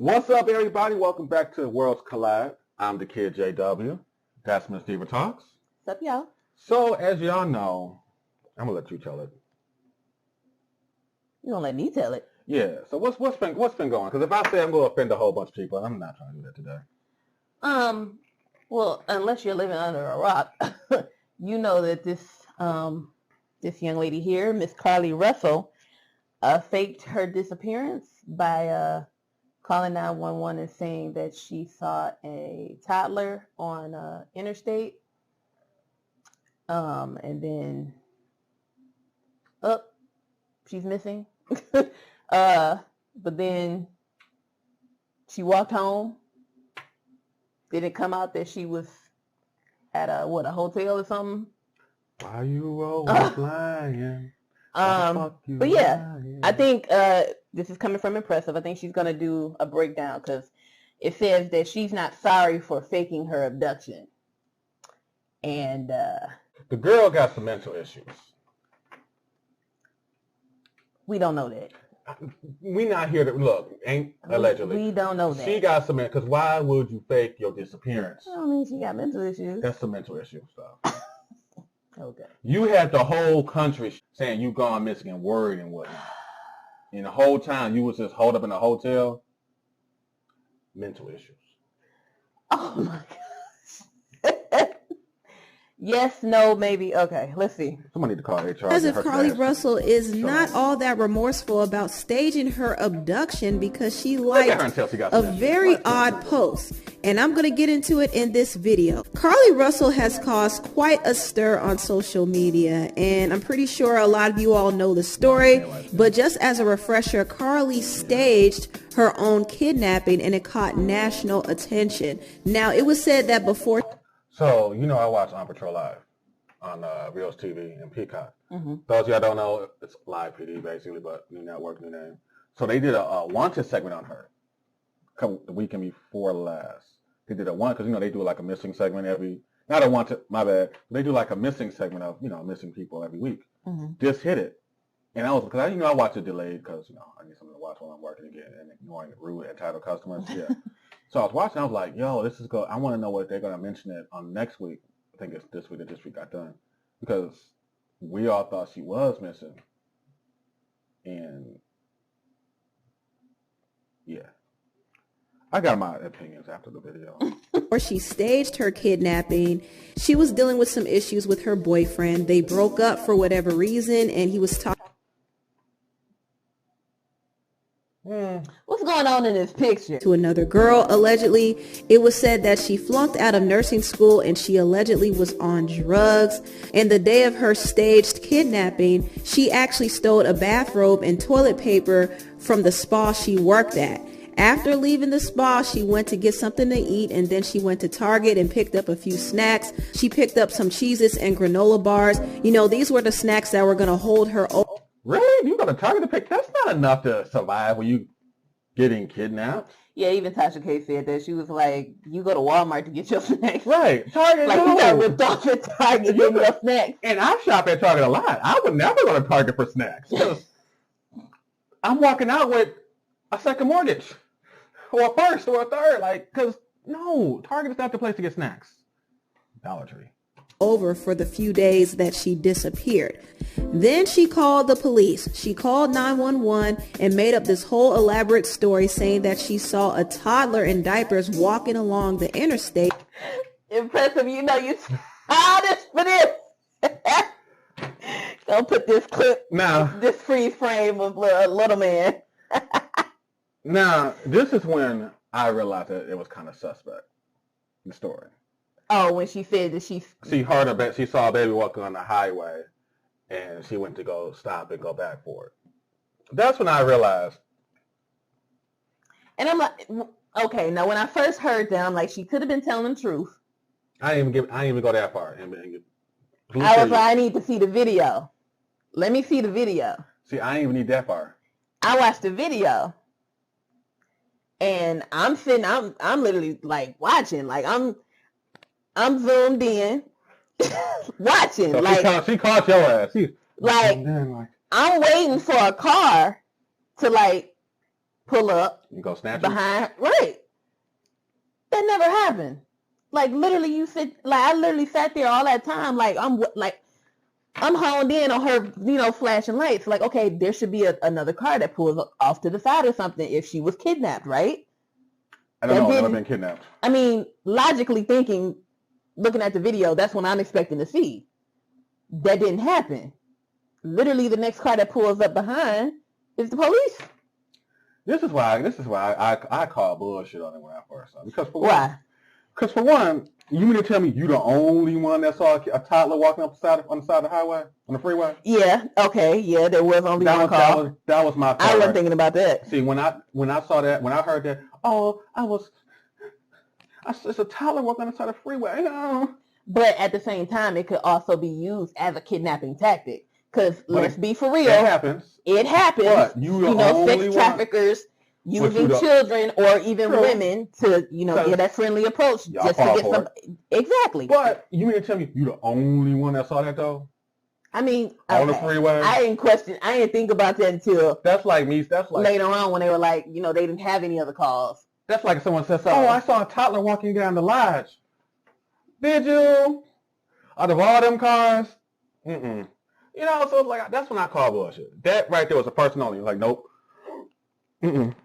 What's up, everybody? Welcome back to Worlds Collide. I'm the kid JW. That's Ms Diva Talks. What's up, y'all? So, as y'all know, I'm gonna let you tell it. You gonna let me tell it? Yeah. So what's been going? Because if I say I'm gonna offend a whole bunch of people, I'm not trying to do that today. Well, unless you're living under a rock, you know that this young lady here, Miss Carlee Russell, faked her disappearance by calling 911 and saying that she saw a toddler on interstate, and then she's missing. But then she walked home. Did it come out that she was at a hotel or something? Why you always lying? But yeah, I think this is coming from Impressive. I think she's going to do a breakdown because it says that she's not sorry for faking her abduction. And the girl got some mental issues. We don't know that. We not here to look. Allegedly. We don't know that. She got some, because why would you fake your disappearance? I don't mean she got mental issues. That's some mental issue stuff. Okay. You had the whole country saying you gone missing and worried and whatnot. And the whole time you was just holed up in a hotel. Mental issues. Oh my gosh. Yes, no, maybe. Okay, let's see. Somebody need to call HR. As if Carlee Russell is not all that remorseful about staging her abduction because she liked a very odd post. And I'm going to get into it in this video. Carlee Russell has caused quite a stir on social media, and I'm pretty sure a lot of you all know the story. But just as a refresher, Carlee staged her own kidnapping and it caught national attention. Now, it was said that before... So, you know, I watch On Patrol Live on Reels TV and Peacock. Mm-hmm. Those of y'all don't know, it's live PD basically, but new network, new name. So they did a wanted segment on her the weekend before last. They did a one, because, you know, they do like a missing segment not a wanted, my bad. They do like a missing segment of, you know, missing people every week. Mm-hmm. Just hit it. And I was, because I watch it delayed because, you know, I need something to watch while I'm working again and ignoring rude, entitled customers. Yeah. So I was watching, I was like, yo, this is good. I want to know what they're going to mention it on next week. I think it's this week that this week got done. Because we all thought she was missing. And, yeah. I got my opinions after the video. Or she staged her kidnapping. She was dealing with some issues with her boyfriend. They broke up for whatever reason, and he was talking. What's going on in this picture? To another girl, allegedly. It was said that she flunked out of nursing school and she allegedly was on drugs. And the day of her staged kidnapping, she actually stole a bathrobe and toilet paper from the spa she worked at. After leaving the spa, she went to get something to eat, and then she went to Target and picked up a few snacks. She picked up some Cheez-Its and granola bars. You know, these were the snacks that were going to hold her over. Really? You go to Target to pick? That's not enough to survive when you getting kidnapped. Yeah, even Tasha K said that. She was like, you go to Walmart to get your snacks. Right. Target, like, you got ripped off at Target getting your snacks. And I shop at Target a lot. I would never go to Target for snacks. I'm walking out with a second mortgage. Or a first or a third. Like, because, no, Target is not the place to get snacks. Dollar Tree. Over for the few days that she disappeared. Then she called the police. She called 911 and made up this whole elaborate story saying that she saw a toddler in diapers walking along the interstate. Impressive. You know you this for this. Don't put this clip, this freeze frame of little man. Now, this is when I realized that it was kind of suspect, the story. Oh, when she said that she saw a baby walking on the highway, and she went to go stop and go back for it. That's when I realized. And I'm like, okay, now when I first heard that, I'm like, she could have been telling the truth. I didn't even go that far. I was like, I need to see the video. Let me see the video. See, I didn't even need that far. I watched the video. And I'm literally like watching, like I'm zoomed in, watching. So like she caught your ass. I'm waiting for a car to like pull up. You go snatch behind. Right. That never happened. Like literally, I literally sat there all that time. Like I'm honed in on her, flashing lights. Like, okay, there should be another car that pulls off to the side or something if she was kidnapped, right? I don't know. I've never been kidnapped. I mean, logically thinking, looking at the video, that's what I'm expecting to see. That didn't happen. Literally, the next car that pulls up behind is the police. This is why I call bullshit on it when I first saw it. Because for one, you mean to tell me you the only one that saw a toddler walking on the side of the highway, on the freeway? Yeah. Okay. Yeah, there was only one car. That was my car. I wasn't thinking about that. See, when I saw that, when I heard that, it's a toddler walking on the side of the freeway. Oh. But at the same time, it could also be used as a kidnapping tactic. Because let's be for real. It happens. It happens. What? Sex traffickers using children or even women to, get that friendly approach just to get some. Exactly. But you mean to tell me you the only one that saw that though? I mean, on the freeway. I didn't think about that until that's like later on when they were like, they didn't have any other calls. That's like someone says, "Oh, I saw a toddler walking down the lodge." Did you? Out of all them cars? Mm-mm. So it's like, that's when I call bullshit. That right there was a person only. Like, nope. Mm-mm.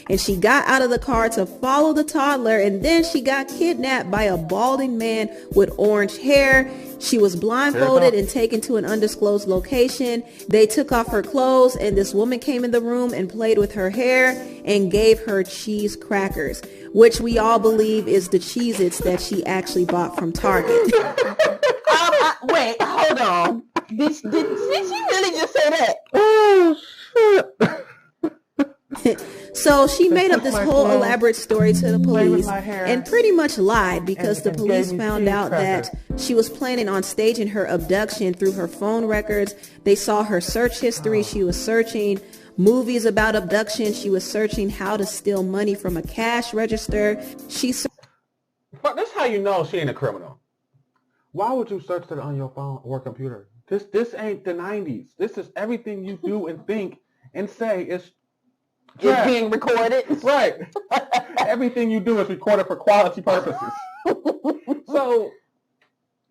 And she got out of the car to follow the toddler, and then she got kidnapped by a balding man with orange hair. She was blindfolded and taken to an undisclosed location. They took off her clothes, and this woman came in the room and played with her hair and gave her cheese crackers, which we all believe is the Cheez-Its that she actually bought from Target. Wait, hold on. Did she really just say that? Oh, shit. So she made up this whole elaborate story to the police and pretty much lied because the police found out that she was planning on staging her abduction through her phone records. They saw her search history. She was searching movies about abduction. She was searching how to steal money from a cash register. But that's how you know she ain't a criminal. Why would you search that on your phone or computer? This ain't the 90s. This is everything you do and think and say is being recorded. Right. Everything you do is recorded for quality purposes. So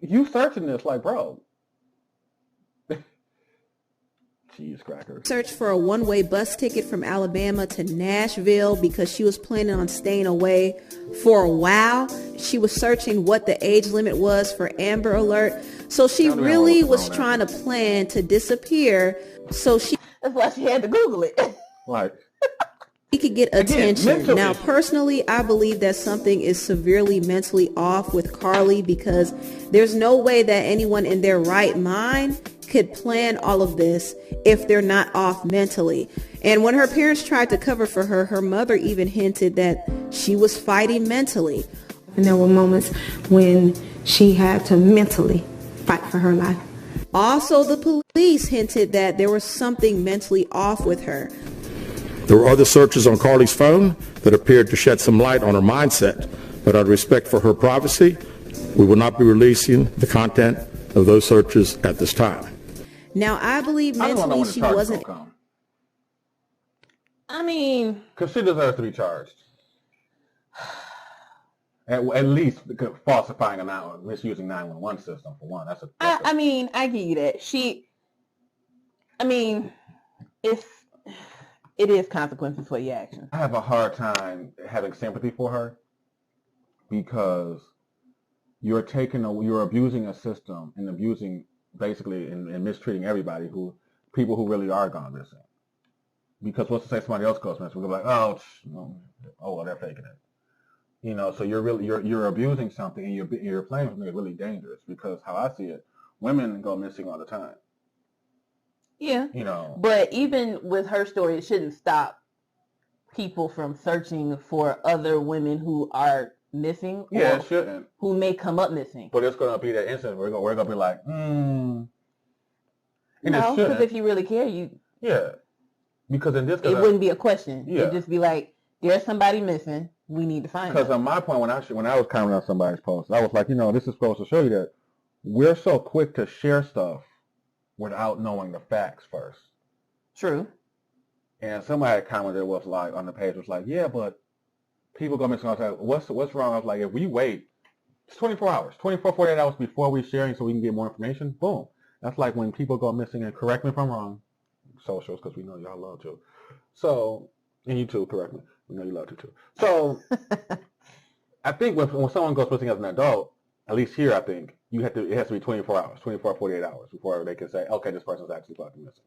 you searching this like, bro. Cheese crackers. Search for a one-way bus ticket from Alabama to Nashville because she was planning on staying away for a while. She was searching what the age limit was for Amber Alert. So she really was trying to plan to disappear. That's why she had to Google it. Like, he could get attention. Now, personally, I believe that something is severely mentally off with Carlee because there's no way that anyone in their right mind could plan all of this if they're not off mentally. And when her parents tried to cover for her, her mother even hinted that she was fighting mentally. And there were moments when she had to mentally fight for her life. Also, the police hinted that there was something mentally off with her. There were other searches on Carlee's phone that appeared to shed some light on her mindset, but out of respect for her privacy, we will not be releasing the content of those searches at this time. Now, I believe mentally she wasn't. I mean, because she deserves to be charged. At least falsifying an hour, misusing 911 system for one. I mean, I give you that. It is consequences for your actions. I have a hard time having sympathy for her because you're abusing a system and abusing basically and mistreating everybody people who really are gone missing. Because what's to say somebody else goes missing? We're like, well, they're faking it. So you're abusing something and you're playing with something really dangerous because how I see it, women go missing all the time. Yeah. But even with her story, it shouldn't stop people from searching for other women who are missing. Yeah, it shouldn't. Who may come up missing. But it's going to be that incident where we're going to be like, No, because if you really care, Yeah. Because in this case, it wouldn't be a question. Yeah. It'd just be like, there's somebody missing. we need to find Because them. on my point, when I was commenting on somebody's post, I was like, this is supposed to show you that we're so quick to share stuff without knowing the facts first. True. And somebody commented was like on the page was like, yeah, but people go missing all the time. What's wrong? I was like, if we wait, it's 24 hours, 48 hours before we sharing so we can get more information. Boom. That's like when people go missing, and correct me if I'm wrong, socials, because we know y'all love to. So, and you too, correct me. We know you love to too. So, I think when someone goes missing as an adult, at least here, I think it has to be 24 hours, 48 hours before they can say, okay, this person's actually fucking missing.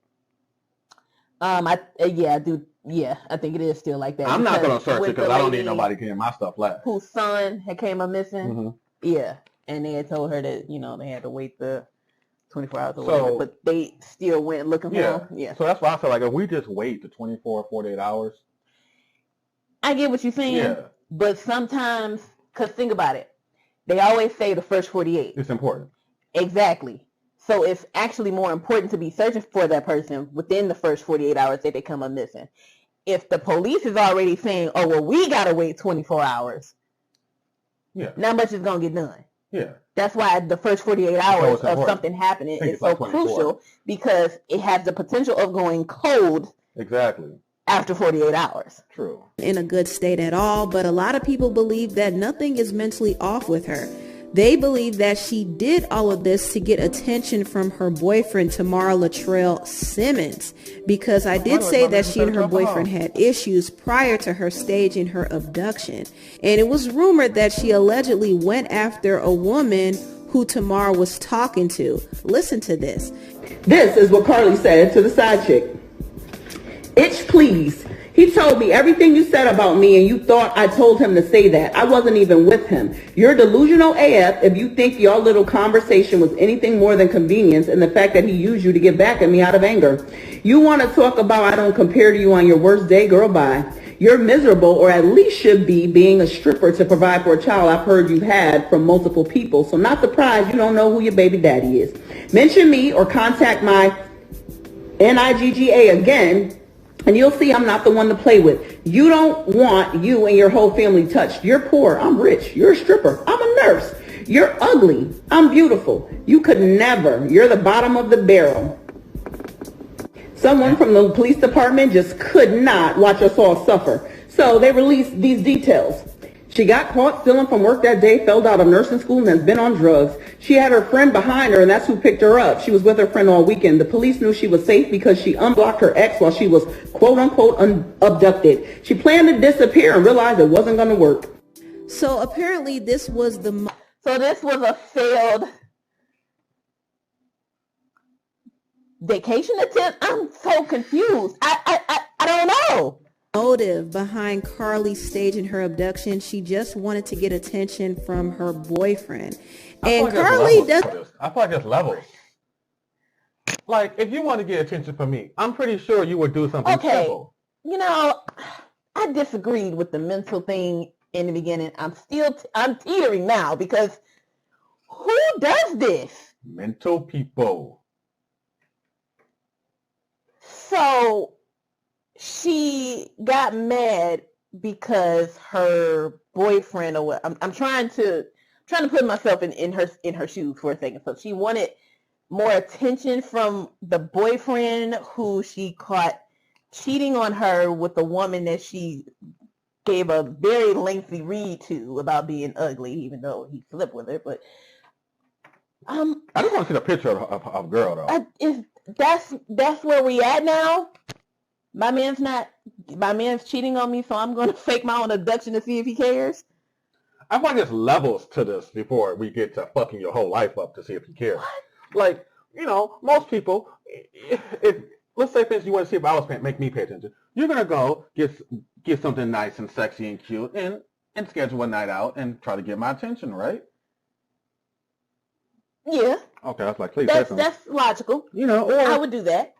I do. Yeah, I think it is still like that. I'm not going to search it because I don't need nobody getting my stuff left. Whose son had came up missing. Mm-hmm. Yeah, and they had told her that they had to wait the 24 hours or whatever, but they still went looking for him. Yeah. So that's why I feel like if we just wait the 24, 48 hours. I get what you're saying. Yeah. But sometimes, because think about it, they always say the first 48. It's important. Exactly. So it's actually more important to be searching for that person within the first 48 hours that they come up missing. If the police is already saying, oh, well, we got to wait 24 hours, not much is going to get done. Yeah. That's why the first 48 hours of something happening is so crucial, because it has the potential of going cold. Exactly. After 48 hours. True. In a good state at all, but a lot of people believe that nothing is mentally off with her. They believe that she did all of this to get attention from her boyfriend, Tamara Latrell Simmons, because I did say that she and her boyfriend had issues prior to her staging her abduction. And it was rumored that she allegedly went after a woman who Tamara was talking to. Listen to this. This is what Carlee said to the side chick. Itch, please. He told me everything you said about me and you thought I told him to say that. I wasn't even with him. You're delusional AF if you think your little conversation was anything more than convenience and the fact that he used you to get back at me out of anger. You want to talk about I don't compare to you on your worst day? Girl, bye. You're miserable, or at least should be, being a stripper to provide for a child I've heard you've had from multiple people. So not surprised you don't know who your baby daddy is. Mention me or contact my NIGGA again, and you'll see I'm not the one to play with. You don't want you and your whole family touched. You're poor. I'm rich. You're a stripper. I'm a nurse. You're ugly. I'm beautiful. You could never. You're the bottom of the barrel. Someone from the police department just could not watch us all suffer. So they released these details. She got caught stealing from work that day, failed out of nursing school, and has been on drugs. She had her friend behind her, and that's who picked her up. She was with her friend all weekend. The police knew she was safe because she unblocked her ex while she was, quote-unquote, abducted. She planned to disappear and realized it wasn't going to work. So apparently this was So this was a failed vacation attempt? I'm so confused. I don't know. Motive behind Carlee staging her abduction. She just wanted to get attention from her boyfriend. And Carlee does. I feel like there's levels. Like, if you want to get attention from me, I'm pretty sure you would do something simple. I disagreed with the mental thing in the beginning. I'm teetering now, because who does this? Mental people. So she got mad because her boyfriend, or what? I'm trying to put myself in her shoes for a second. So she wanted more attention from the boyfriend who she caught cheating on her with a woman that she gave a very lengthy read to about being ugly, even though he slept with her. But I just want to see the picture of girl though. That's where we at now. My man's cheating on me, so I'm going to fake my own abduction to see if he cares. I find there's levels to this before we get to fucking your whole life up to see if you care. What? Like, most people, if let's say things you want to see if I was make me pay attention, you're going to go get something nice and sexy and cute and schedule a night out and try to get my attention, right? Yeah. Okay, that's like, please. That's logical. Or I would do that.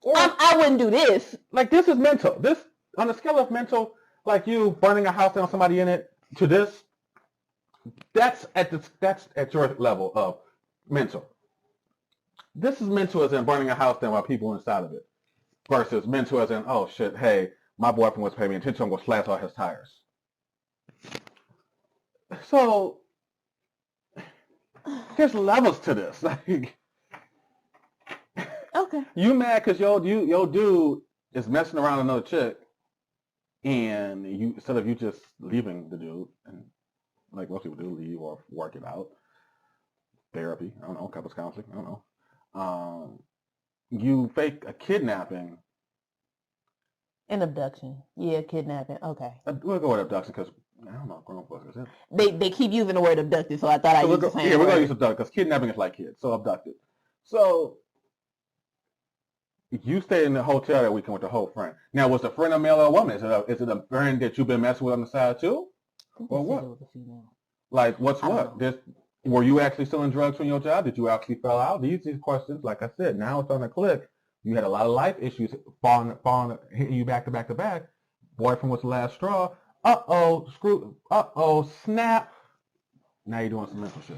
Or I wouldn't do this. Like, this is mental. This, on the scale of mental, like you burning a house down, somebody in it, to this, that's at your level of mental. This is mental as in burning a house down while people inside of it, versus mental as in, oh shit, hey, my boyfriend was paying me attention, I'm going to slash all his tires. So there's levels to this. Like, okay, you mad because your dude is messing around with another chick, and you instead of you just leaving the dude and like most people do, leave or work it out, therapy, I don't know, couples counseling, I don't know. You fake a kidnapping. An abduction, yeah, kidnapping. Okay, we'll go with abduction because I don't know, grown folks. They keep using the word abducted, so I thought I'd use the same word. We're gonna use abducted because kidnapping is like kids, so abducted. So you stayed in the hotel that weekend with the whole friend. Now, was the friend a male or a woman? Is it a friend that you've been messing with on the side too, or what? Like, what's what? Were you actually selling drugs from your job? Did you actually fell out? These questions, like I said, now it's on the click. You had a lot of life issues falling, hitting you back to back to back. Boyfriend was the last straw. Snap. Now you're doing some mental shit.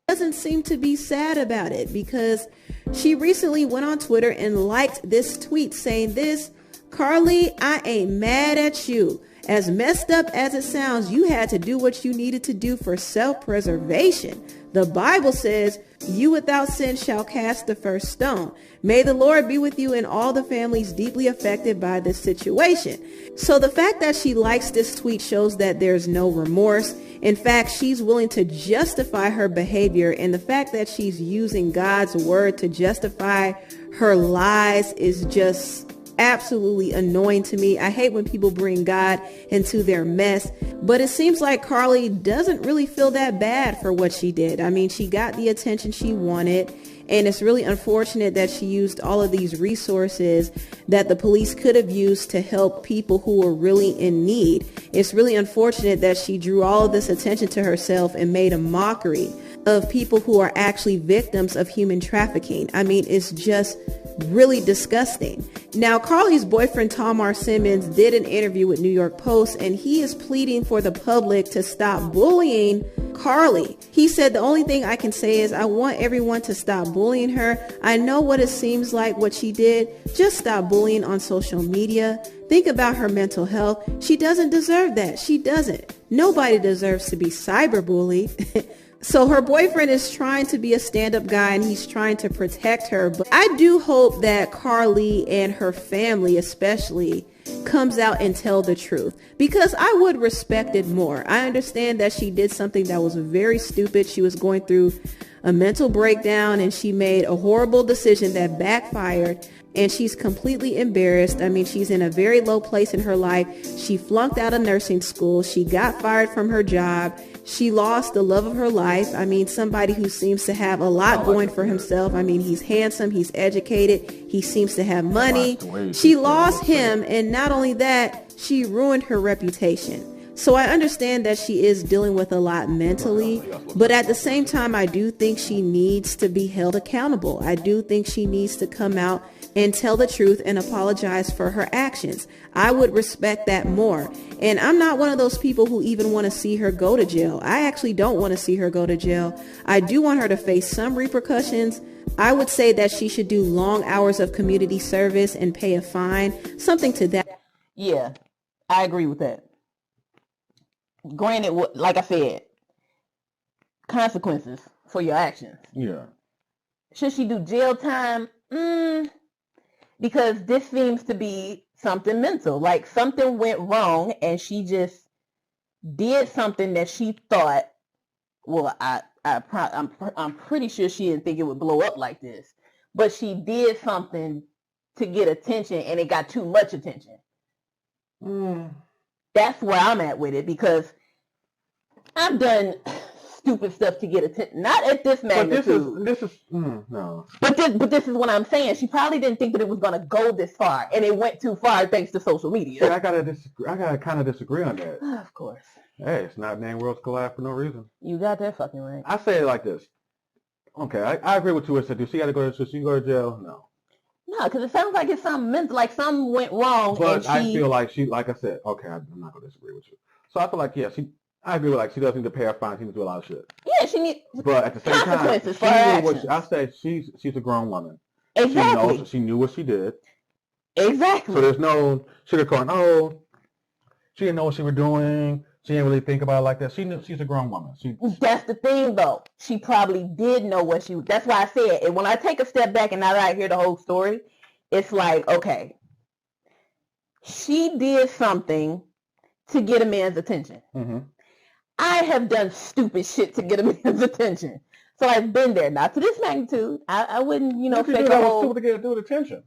Doesn't seem to be sad about it because she recently went on Twitter and liked this tweet saying this: Carlee, I ain't mad at you. As messed up as it sounds, you had to do what you needed to do for self-preservation. The Bible says, you without sin shall cast the first stone. May the Lord be with you and all the families deeply affected by this situation. So the fact that she likes this tweet shows that there's no remorse. In fact, she's willing to justify her behavior, and the fact that she's using God's word to justify her lies is just absolutely annoying to me. I hate when people bring God into their mess, but it seems like Carlee doesn't really feel that bad for what she did. I mean, she got the attention she wanted, and it's really unfortunate that she used all of these resources that the police could have used to help people who were really in need. It's really unfortunate that she drew all of this attention to herself and made a mockery of people who are actually victims of human trafficking. I mean, it's just really disgusting. Now, Carlee's boyfriend, Tamar Simmons, did an interview with New York Post, and he is pleading for the public to stop bullying Carlee. He said, the only thing I can say is I want everyone to stop bullying her. I know what it seems like what she did. Just stop bullying on social media. Think about her mental health. She doesn't deserve that. She doesn't. Nobody deserves to be cyberbullied. So her boyfriend is trying to be a stand-up guy and he's trying to protect her. But I do hope that Carlee and her family especially comes out and tell the truth, because I would respect it more. I understand that she did something that was very stupid. She was going through a mental breakdown and she made a horrible decision that backfired, and she's completely embarrassed. I mean, she's in a very low place in her life. She flunked out of nursing school. She got fired from her job. She lost the love of her life. I mean, somebody who seems to have a lot going for himself. I mean, he's handsome, he's educated, he seems to have money. She lost him, and not only that, she ruined her reputation. So I understand that she is dealing with a lot mentally, but at the same time, I do think she needs to be held accountable. I do think she needs to come out and tell the truth and apologize for her actions. I would respect that more. And I'm not one of those people who even want to see her go to jail. I actually don't want to see her go to jail. I do want her to face some repercussions. I would say that she should do long hours of community service and pay a fine, something to that. Yeah, I agree with that. Granted, like I said, consequences for your actions. Yeah. Should she do jail time? Because this seems to be something mental. Like something went wrong and she just did something that she thought, well, I'm pretty sure she didn't think it would blow up like this. But she did something to get attention and it got too much attention. That's where I'm at with it, because I've done stupid stuff to get attention. Not at this magnitude. But this is no. But this is what I'm saying. She probably didn't think that it was going to go this far, and it went too far thanks to social media. Yeah, I gotta kind of disagree on that. Of course. Hey, it's not name worlds collide for no reason. You got that fucking right. I say it like this. Okay, I agree with you. Said, do she got to go to? Should she go to jail? No. No, because it sounds like it's something mental, like something went wrong. But I feel like like I said, okay, I'm not going to disagree with you. So I feel like, yeah, I agree with, like, she doesn't need to pay her fine. She needs to do a lot of shit. Yeah, she needs. But at the same time, I say she's a grown woman. Exactly. She knew what she did. Exactly. So there's no sugarcoating. Oh, she didn't know what she was doing. She didn't really think about it like that. She's a grown woman. That's the thing, though. She probably did know what she. That's why I said. And when I take a step back and now that I hear the whole story, it's like, okay, she did something to get a man's attention. Mm-hmm. I have done stupid shit to get a man's attention, so I've been there. Not to this magnitude. I wouldn't, fake a whole. Stupid to get dude attention.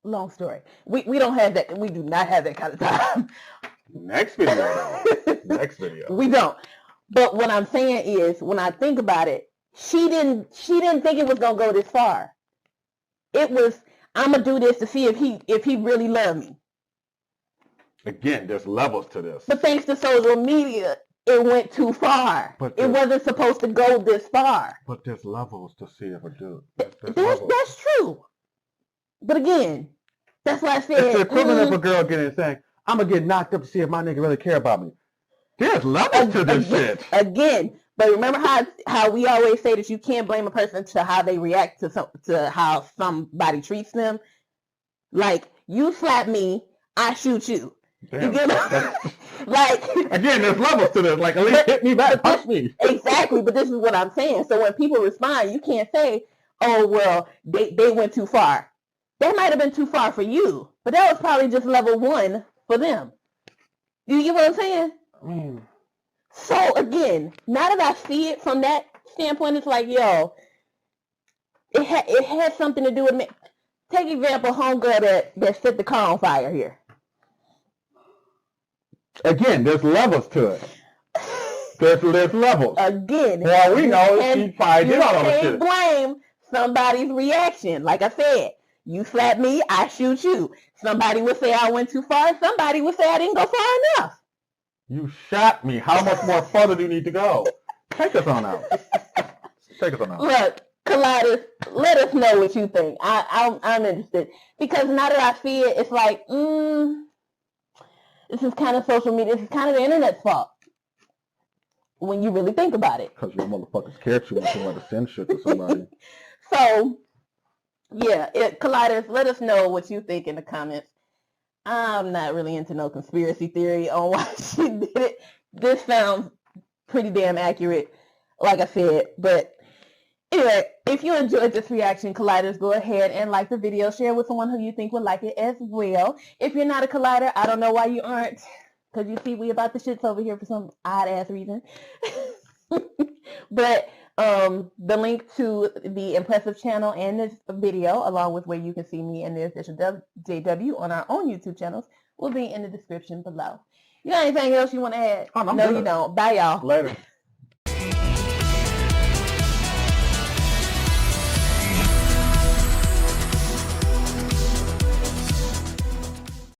Long story. We don't have that. We do not have that kind of time. Next video. Next video. We don't. But what I'm saying is, when I think about it, she didn't think it was gonna go this far. It was, I'm gonna do this to see if he really loved me. Again, there's levels to this. But thanks to social media, it went too far. It wasn't supposed to go this far. But there's levels to see if a dude. That's true. But again, that's why I said it's the equivalent of a girl saying, I'm gonna get knocked up to see if my nigga really care about me. There's levels to this shit. Again, but remember how we always say that you can't blame a person to how they react to how somebody treats them. Like, you slap me, I shoot you. Damn, you get like again, there's levels to this. Like, at least hit me back, punch me. Exactly, but this is what I'm saying. So when people respond, you can't say, "Oh well, they went too far." That might have been too far for you, but that was probably just level 1 for them. You get what I'm saying? So again, now that I see it from that standpoint, it's like, yo, it had something to do with me. Take example, homegirl that set the car on fire here. Again, there's levels to it. There's levels. Again, well, we know she probably did all that shit. You can't blame somebody's reaction. Like I said, you slap me, I shoot you. Somebody would say I went too far. Somebody would say I didn't go far enough. You shot me. How much more further do you need to go? Take us on out. Take us on out. Look, Colliders, let us know what you think. I'm interested. Because now that I see it, it's like, this is kind of social media. This is kind of the internet's fault. When you really think about it. Because your motherfuckers care too much and want to send shit to somebody. So, yeah, Colliders, let us know what you think in the comments. I'm not really into no conspiracy theory on why she did it. This sounds pretty damn accurate, like I said. But anyway, if you enjoyed this reaction, Colliders, go ahead and like the video. Share with someone who you think would like it as well. If you're not a Collider, I don't know why you aren't. Because you see, we about the shits over here for some odd-ass reason. But the link to the impressive channel and this video, along with where you can see me and the official JW on our own YouTube channels, will be in the description below. You got anything else you want to add? Oh, no, you don't. Bye, y'all. Later.